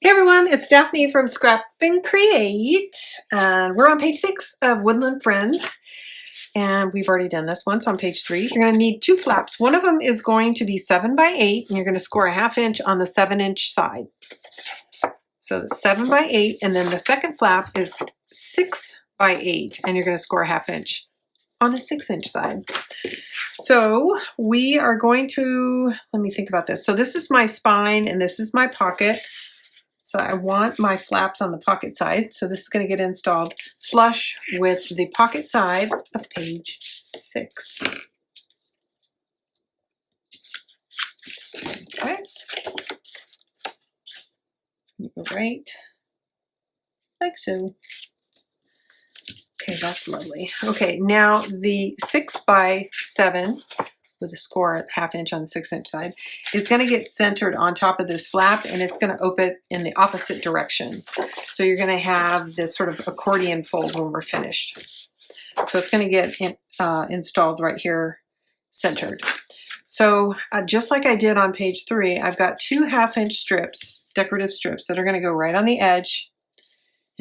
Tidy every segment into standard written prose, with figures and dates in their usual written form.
Hey everyone, it's Daphne from Scrap and Create, and we're on page 6 of Woodland Friends, and we've already done this once on page 3. You're going to need 2 flaps. One of them is going to be 7 by 8, and you're going to score a 1/2 inch on the 7-inch side. So that's 7 by 8, and then the second flap is 6 by 8, and you're going to score a 1/2 inch on the 6-inch side. So we are going to, let me think about this. So this is my spine, and this is my pocket. So I want my flaps on the pocket side. So this is going to get installed flush with the pocket side of page 6. Okay. It's going to go right like so. Okay, that's lovely. Okay, now the 6 by 7 with a score 1/2 inch on the 6-inch side is going to get centered on top of this flap, and it's going to open in the opposite direction. So you're going to have this sort of accordion fold when we're finished. So it's going to get installed right here, centered. So just like I did on page 3, I've got 2 1/2 inch strips, decorative strips, that are going to go right on the edge.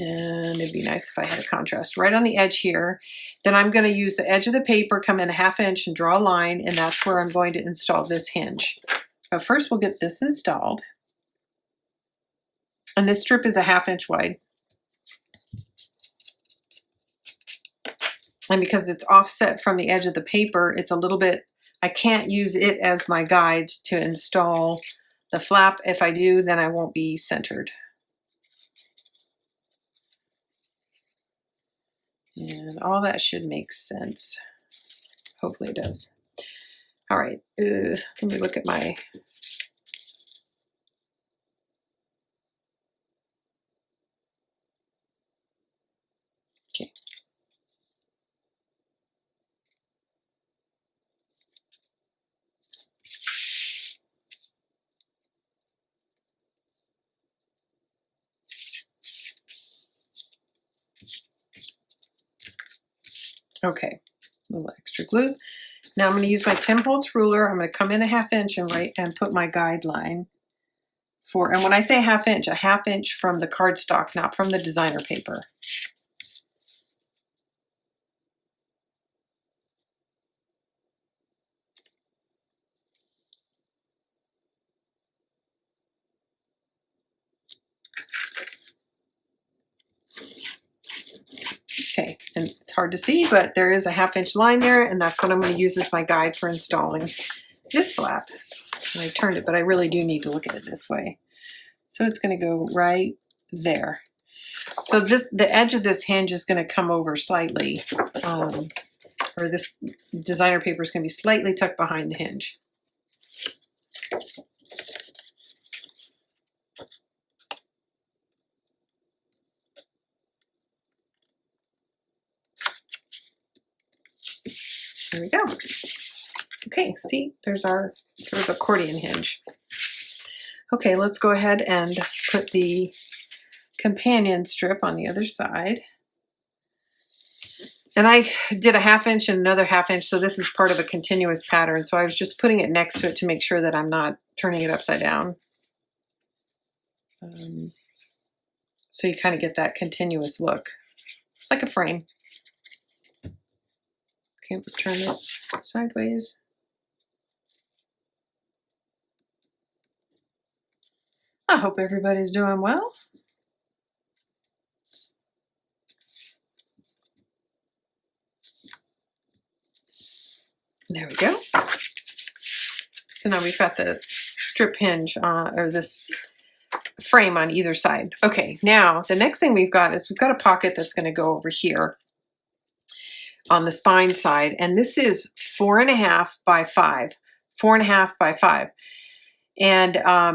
And it'd be nice if I had a contrast right on the edge here. Then I'm going to use the edge of the paper, come in a 1/2 inch and draw a line, and that's where I'm going to install this hinge. But first we'll get this installed. And this strip is a 1/2 inch wide. And because it's offset from the edge of the paper, it's a little bit, I can't use it as my guide to install the flap. If I do, then I won't be centered. And all that should make sense. Hopefully it does. All right, let me look at my... Okay. Okay, a little extra glue. Now I'm going to use my 10 holds ruler. I'm going to come in a 1/2 inch and put my guideline for, and when I say a 1/2 inch from the cardstock, not from the designer paper. Okay, and it's hard to see, but there is a 1/2 inch line there, and that's what I'm going to use as my guide for installing this flap. And I turned it, but I really do need to look at it this way. So it's going to go right there. So the edge of this hinge is going to come over slightly, or this designer paper is going to be slightly tucked behind the hinge. There we go. Okay, see, there's our accordion hinge. Okay, let's go ahead and put the companion strip on the other side. And I did a 1/2 inch and another 1/2 inch, so this is part of a continuous pattern. So I was just putting it next to it to make sure that I'm not turning it upside down. So you kind of get that continuous look, like a frame. Okay, we'll turn this sideways. I hope everybody's doing well. There we go. So now we've got the strip hinge or this frame on either side. Okay, now the next thing we've got is we've got a pocket that's going to go over here on the spine side, and this is 4.5 by 5, 4.5 by 5. And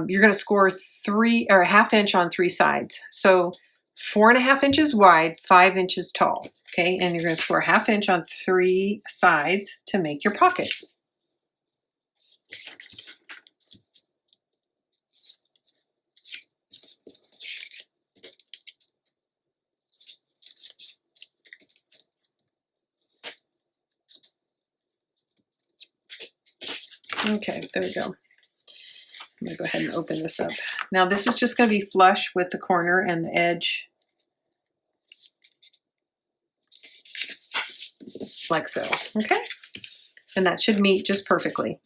you're going to score 3 or a 1/2 inch on 3 sides. So 4.5 inches wide, 5 inches tall. Okay, and you're going to score a 1/2 inch on 3 sides to make your pocket. Okay, there we go. I'm going to go ahead and open this up. Now this is just going to be flush with the corner and the edge, like so, okay? And that should meet just perfectly.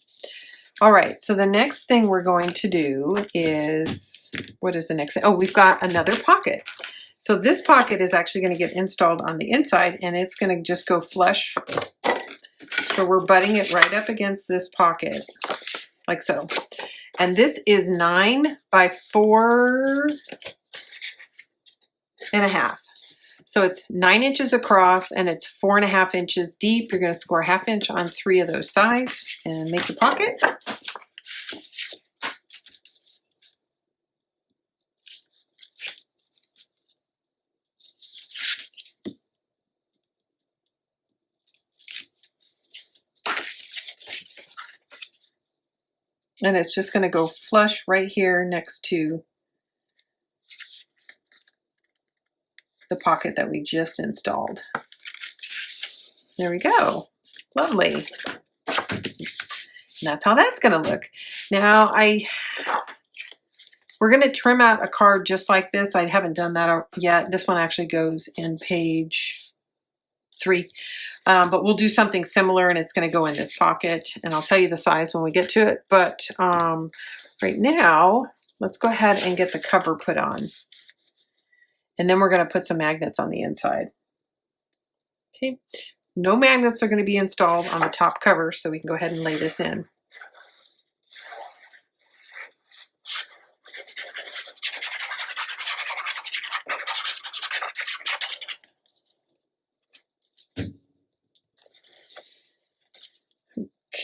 All right, so the next thing we're going to do is, what is the next thing? Oh, we've got another pocket. So this pocket is actually going to get installed on the inside, and it's going to just go flush. So we're butting it right up against this pocket, like so. And this is 9 by 4.5. So it's 9 inches across and it's 4.5 inches deep. You're going to score 1/2 inch on 3 of those sides and make the pocket. And it's just going to go flush right here next to the pocket that we just installed. There we go. Lovely. And that's how that's going to look. Now we're going to trim out a card just like this. I haven't done that yet. This one actually goes in page 3. But we'll do something similar, and it's going to go in this pocket, and I'll tell you the size when we get to it. But right now, let's go ahead and get the cover put on. And then we're going to put some magnets on the inside. Okay, no magnets are going to be installed on the top cover, so we can go ahead and lay this in.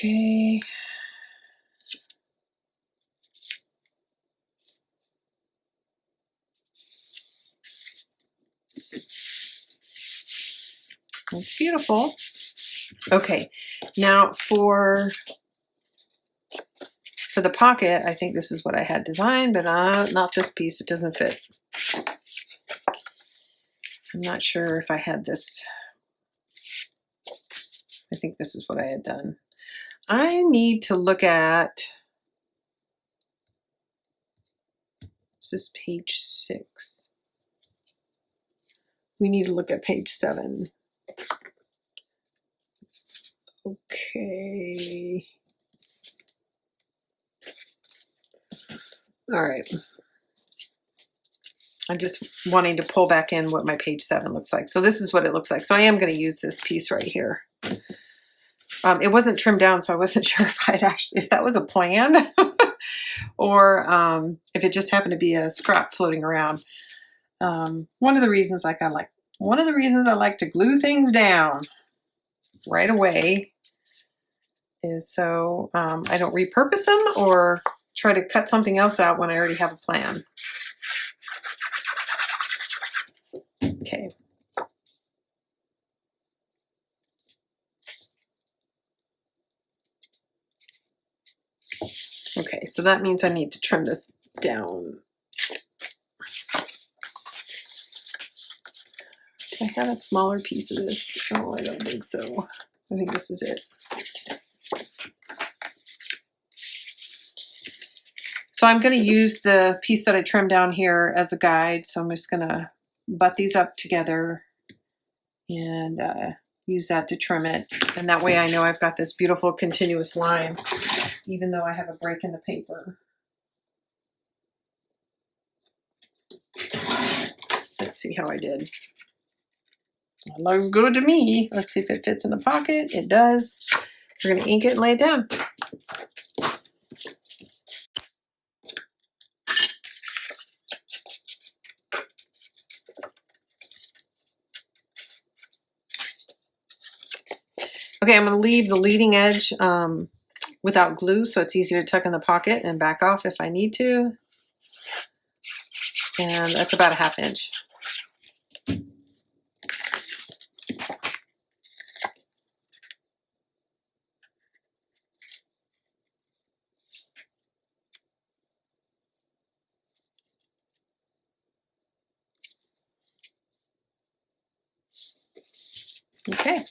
Okay. That's beautiful. Okay, now for the pocket, I think this is what I had designed, but not this piece. It doesn't fit. I'm not sure if I had this. I think this is what I had done. I need to look at, this is page 6. We need to look at page 7. Okay. All right. I'm just wanting to pull back in what my page 7 looks like. So this is what it looks like. So I am going to use this piece right here. It wasn't trimmed down, so I wasn't sure if that was a plan or if it just happened to be a scrap floating around. One of the reasons I like to glue things down right away is so I don't repurpose them or try to cut something else out when I already have a plan. Okay. Okay, so that means I need to trim this down. Do I have a smaller piece of this? Oh, I don't think so. I think this is it. So I'm going to use the piece that I trimmed down here as a guide. So I'm just going to butt these up together and use that to trim it. And that way I know I've got this beautiful continuous line, even though I have a break in the paper. Let's see how I did. It looks good to me. Let's see if it fits in the pocket. It does. We're going to ink it and lay it down. Okay, I'm going to leave the leading edge without glue, so it's easy to tuck in the pocket and back off if I need to. And that's about a 1/2 inch. Okay,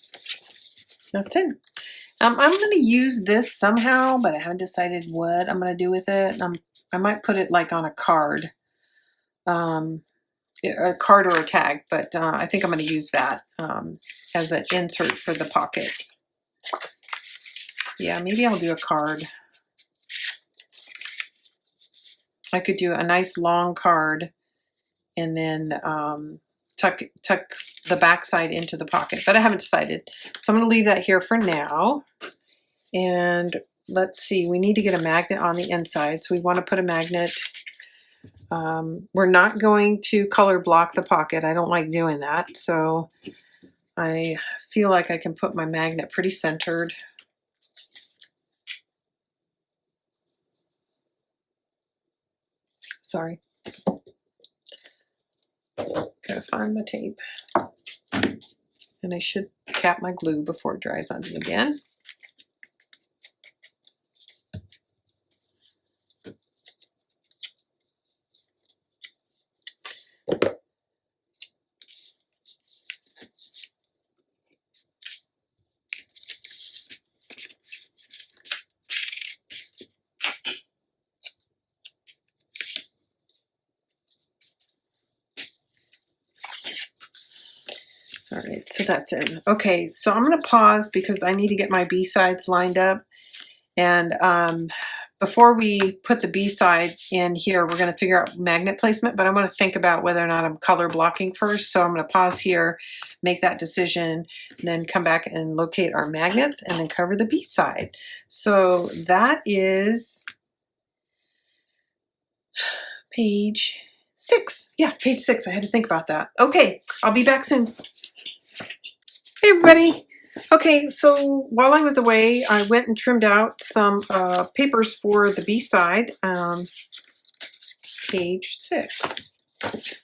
that's it. I'm going to use this somehow, but I haven't decided what I'm going to do with it. I'm I might put it like on a card, a card or a tag, but I think I'm going to use that as an insert for the pocket. Yeah, maybe I'll do a card. I could do a nice long card and then tuck the back side into the pocket, but I haven't decided. So I'm going to leave that here for now. And let's see, we need to get a magnet on the inside. So we want to put a magnet. We're not going to color block the pocket. I don't like doing that. So I feel like I can put my magnet pretty centered. Sorry. Gotta find my tape. And I should cap my glue before it dries on me again. All right, so that's it. Okay, so I'm going to pause because I need to get my B-sides lined up. And before we put the B-side in here, we're going to figure out magnet placement, but I want to think about whether or not I'm color blocking first. So I'm going to pause here, make that decision, and then come back and locate our magnets and then cover the B-side. So that is page 6. Yeah, page 6. I had to think about that. Okay, I'll be back soon. Hey everybody. Okay, so while I was away, I went and trimmed out some papers for the B-side, page 6.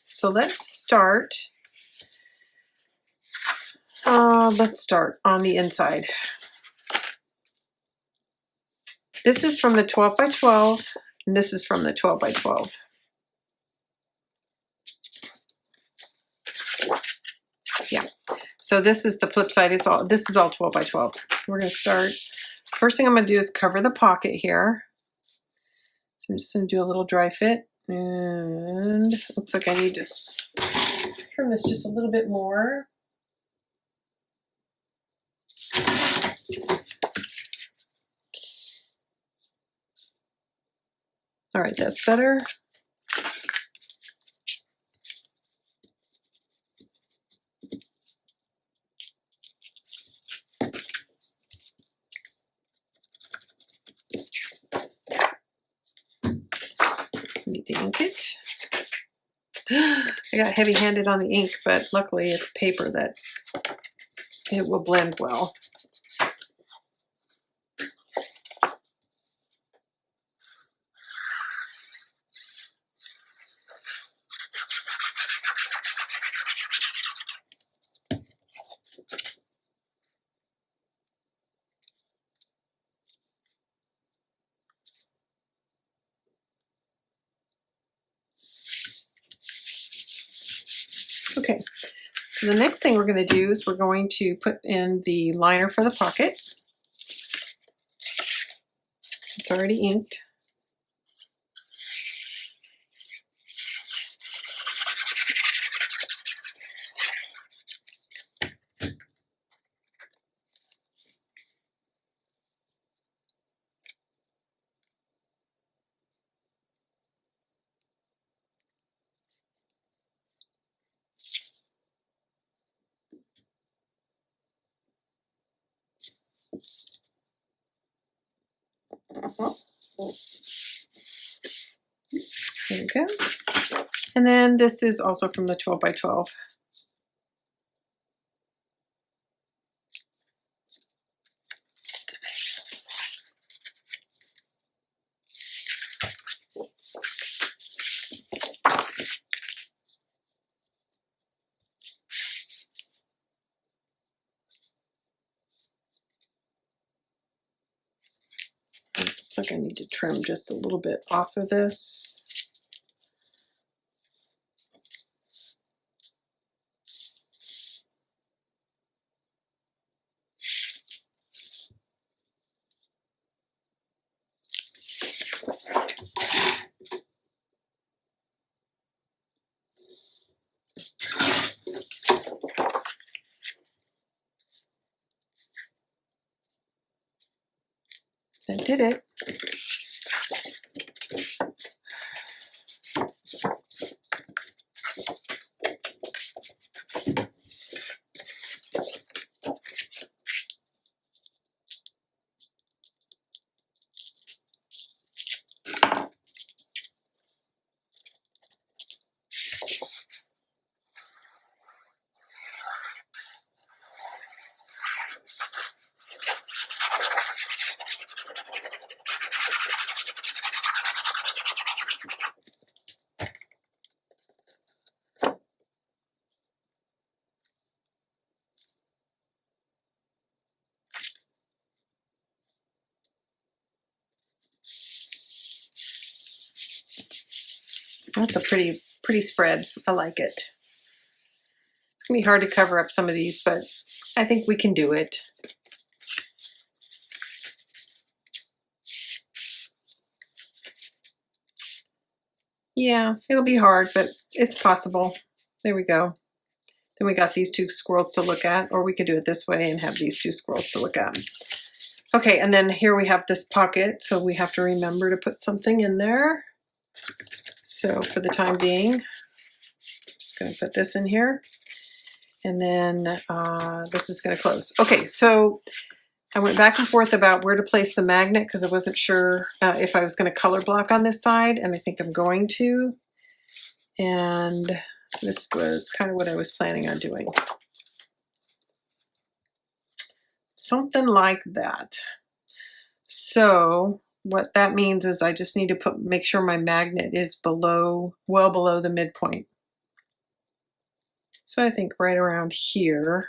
So let's start on the inside. This is from the 12 by 12, and this is from the 12 by 12. Yeah. So this is the flip side. This is all 12 by 12. So we're going to start. First thing I'm going to do is cover the pocket here. So I'm just going to do a little dry fit. And looks like I need to trim this just a little bit more. All right, that's better. Need to ink it. I got heavy-handed on the ink, but luckily it's paper that it will blend well. Okay, so the next thing we're going to do is we're going to put in the liner for the pocket. It's already inked. There we go. And then this is also from the 12 by 12. Looks like I need to trim just a little bit off of this. did it. That's a pretty spread. I like it. It's gonna be hard to cover up some of these, but I think we can do it. Yeah, it'll be hard, but it's possible. There we go. Then we got these two squirrels to look at, or we could do it this way and have these two squirrels to look at. Okay, and then here we have this pocket, so we have to remember to put something in there. So for the time being, I'm just going to put this in here, and then this is going to close. Okay, so I went back and forth about where to place the magnet because I wasn't sure if I was going to color block on this side, and I think I'm going to. And this was kind of what I was planning on doing. Something like that. So what that means is I just need to make sure my magnet is well below the midpoint. So I think right around here.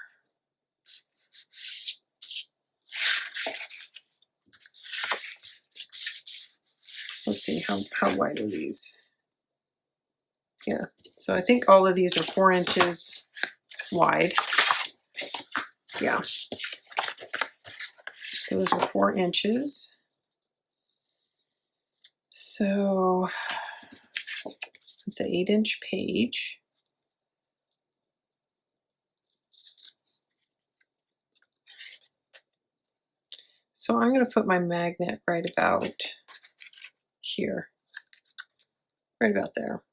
Let's see, how wide are these? Yeah, so I think all of these are 4 inches wide. Yeah. So those are 4 inches. So it's an 8-inch page. So I'm going to put my magnet right about here, right about there.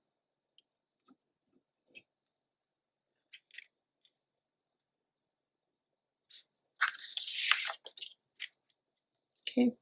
Okay.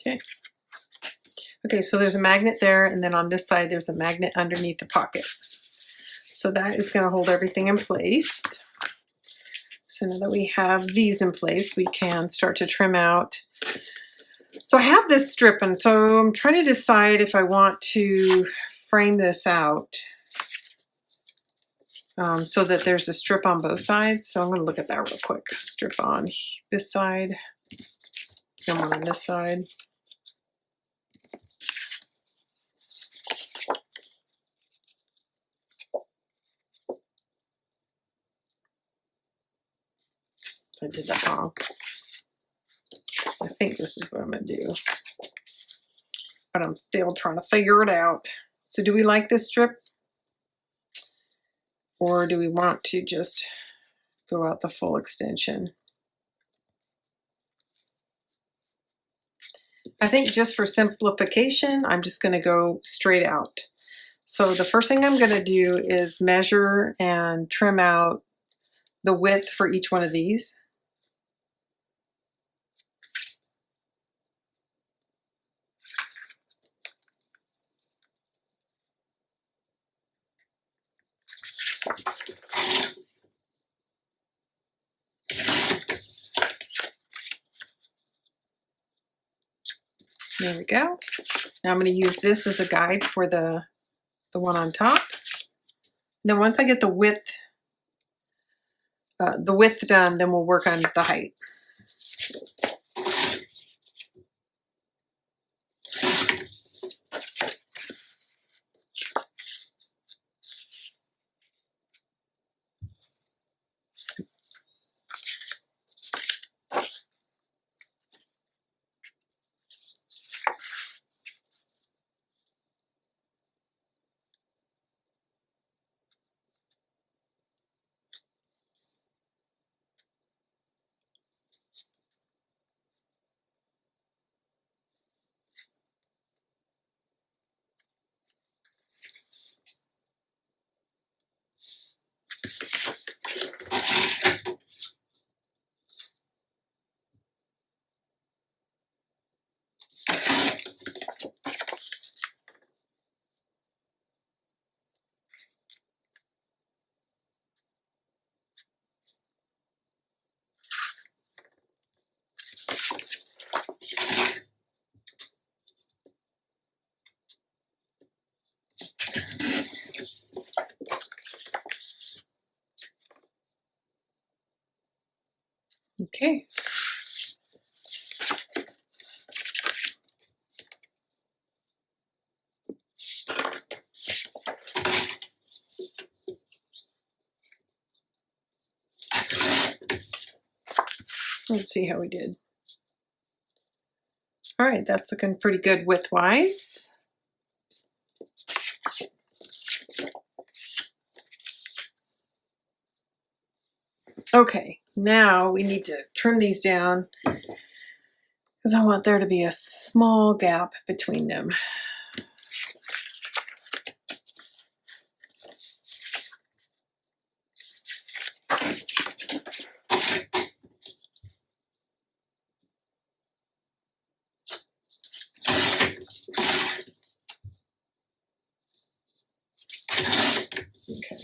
Okay. Okay, so there's a magnet there, and then on this side there's a magnet underneath the pocket. So that is going to hold everything in place. So now that we have these in place, we can start to trim out. So I have this strip, and so I'm trying to decide if I want to frame this out so that there's a strip on both sides. So I'm going to look at that real quick. Strip on this side, and one on this side. I did that wrong. I think this is what I'm going to do, but I'm still trying to figure it out. So do we like this strip, or do we want to just go out the full extension? I think just for simplification, I'm just going to go straight out. So the first thing I'm going to do is measure and trim out the width for each one of these. There we go. Now I'm going to use this as a guide for the one on top. Then once I get the width the width done, then we'll work on the height. Okay. Let's see how we did. All right, that's looking pretty good width-wise. Okay, now we need to trim these down because I want there to be a small gap between them. Okay.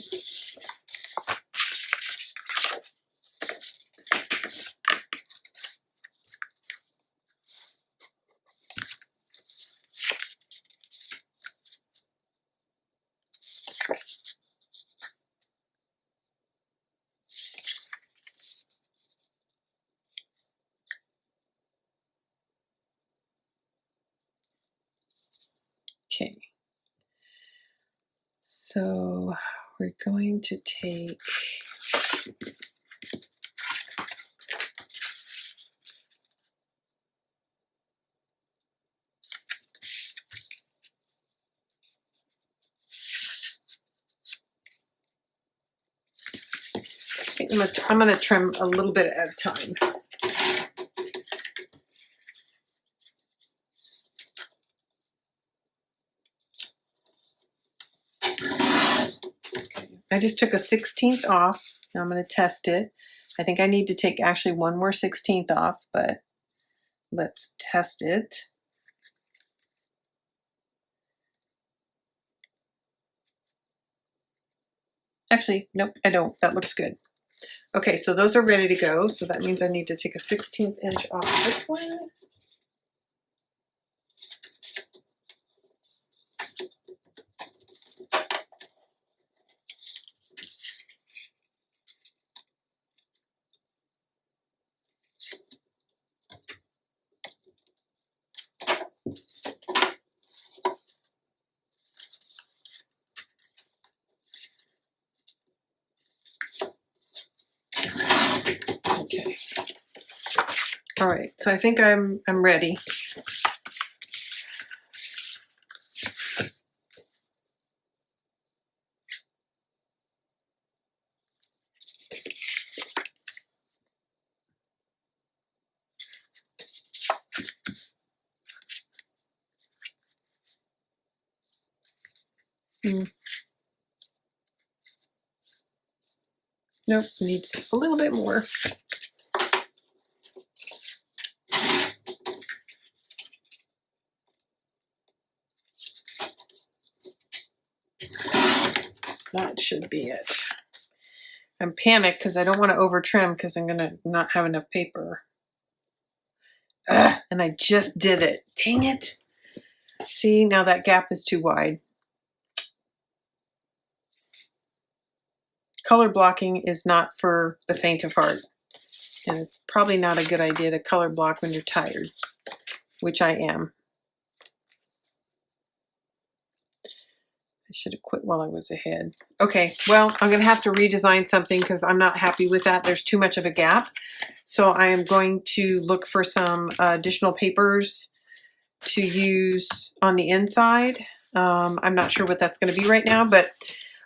Okay. So we're going to take I'm going to trim a little bit at a time. Okay. I just took a 16th off. Now I'm going to test it. I think I need to take actually one more 16th off, but let's test it. Actually, nope, I don't. That looks good. Okay, so those are ready to go. So that means I need to take a 16th inch off this one. Okay. All right, so I think I'm ready. Nope, needs a little bit more. That should be it. I'm panicked because I don't want to over trim because I'm gonna not have enough paper. Ugh, and I just did it. Dang it. See, now that gap is too wide. color blocking is not for the faint of heart. And it's probably not a good idea to color block when you're tired, which I am. I should have quit while I was ahead. Okay, well, I'm going to have to redesign something because I'm not happy with that. There's too much of a gap. So I am going to look for some additional papers to use on the inside. I'm not sure what that's going to be right now, but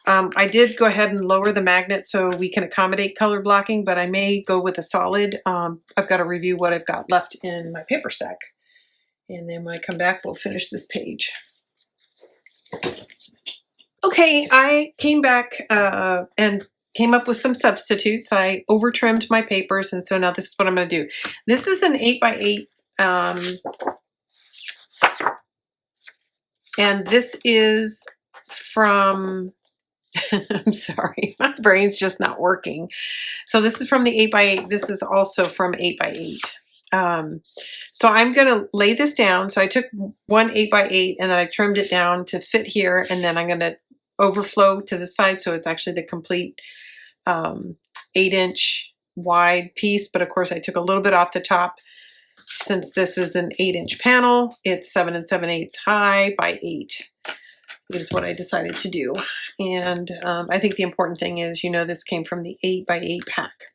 I did go ahead and lower the magnet so we can accommodate color blocking, but I may go with a solid. I've got to review what I've got left in my paper stack. And then when I come back, we'll finish this page. Okay, I came back and came up with some substitutes. I over trimmed my papers, and so now this is what I'm going to do. This is an 8x8, and this is from, I'm sorry, my brain's just not working. So this is from the 8x8. This is also from 8x8. So I'm going to lay this down. So I took one 8x8 and then I trimmed it down to fit here, and then I'm going to overflow to the side so it's actually the complete 8-inch wide piece. But of course I took a little bit off the top. Since this is an 8-inch panel, it's 7 7/8 high by 8 is what I decided to do. And I think the important thing is, you know, this came from the 8x8 pack.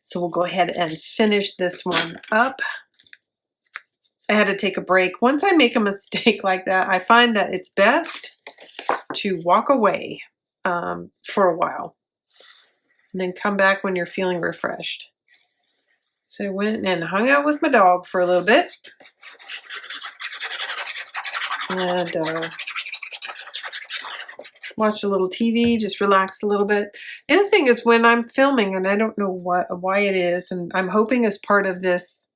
So we'll go ahead and finish this one up. I had to take a break. Once I make a mistake like that, I find that it's best to walk away for a while and then come back when you're feeling refreshed. So I went and hung out with my dog for a little bit and watched a little TV, just relaxed a little bit. The other thing is when I'm filming, and I don't know why it is, and I'm hoping as part of this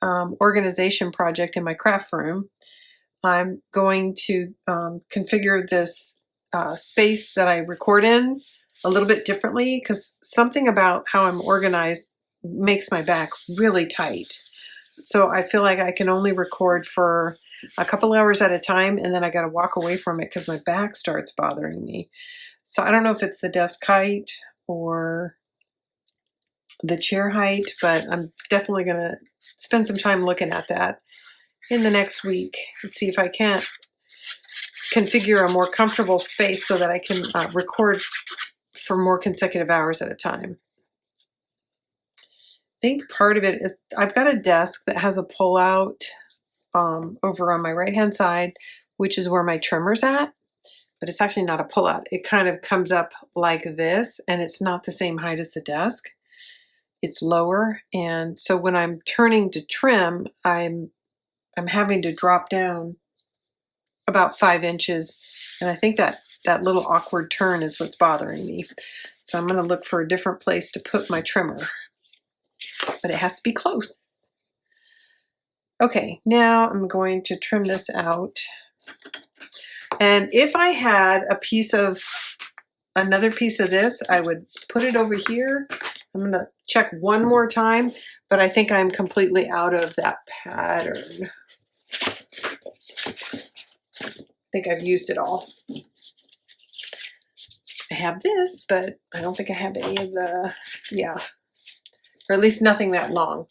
organization project in my craft room, I'm going to configure this space that I record in a little bit differently, because something about how I'm organized makes my back really tight. So I feel like I can only record for a couple hours at a time, and then I got to walk away from it because my back starts bothering me. So I don't know if it's the desk height or the chair height, but I'm definitely going to spend some time looking at that in the next week and see if I can't configure a more comfortable space so that I can record for more consecutive hours at a time. I think part of it is I've got a desk that has a pull-out over on my right-hand side, which is where my trimmer's at, but it's actually not a pull-out. It kind of comes up like this, and it's not the same height as the desk. It's lower, and so when I'm turning to trim, I'm having to drop down about 5 inches, and I think that little awkward turn is what's bothering me. So I'm going to look for a different place to put my trimmer, but it has to be close. Okay, now I'm going to trim this out. And if I had another piece of this, I would put it over here. I'm going to check one more time, but I think I'm completely out of that pattern. I think I've used it all. I have this, but I don't think I have any of the, yeah, or at least nothing that long.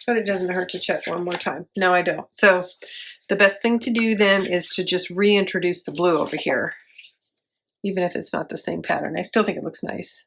But it doesn't hurt to check one more time. No, I don't. So the best thing to do then is to just reintroduce the blue over here, even if it's not the same pattern. I still think it looks nice.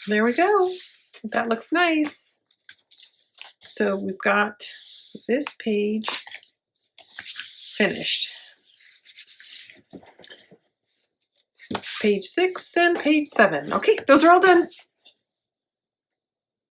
There we go. That looks nice. So we've got this page finished. It's page 6 and page 7. Okay, those are all done.